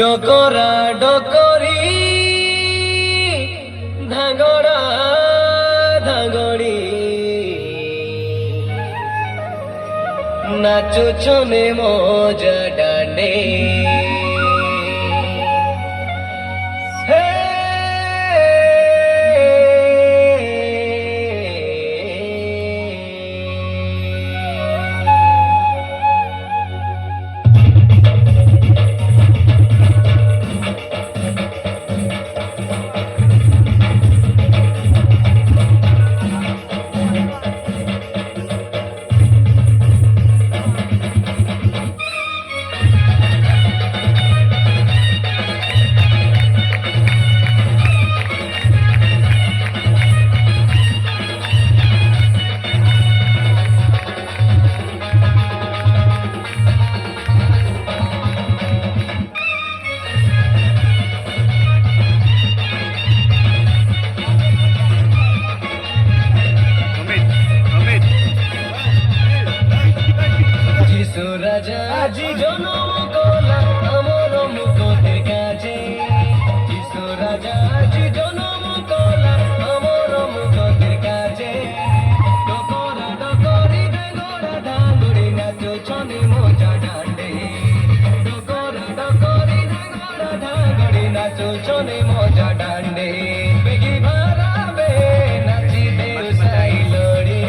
ডকরা Dockrey ধাগড়া ধাগড়ি নাচুছনে মজা ডান্ডে রাজা আজি জনম কলা আমার মুখের কাছে যিশু রাজা আজি জনম কলা আমার মুখের কাছে ডকরা ডকরি ধাগড়া ধাগড়ি নাচুছনে মজা ডান্ডে ডকরা ডকরি ধাগড়া ধাগড়ি নাচুছনে মজা ডান্ডে বেগি ভারাবে নাচি দে সাই লড়ি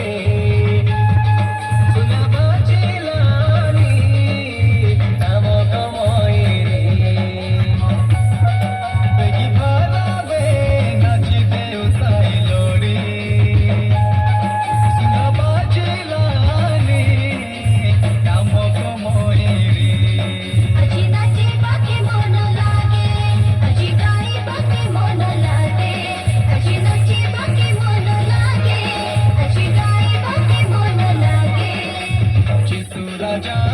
রাজা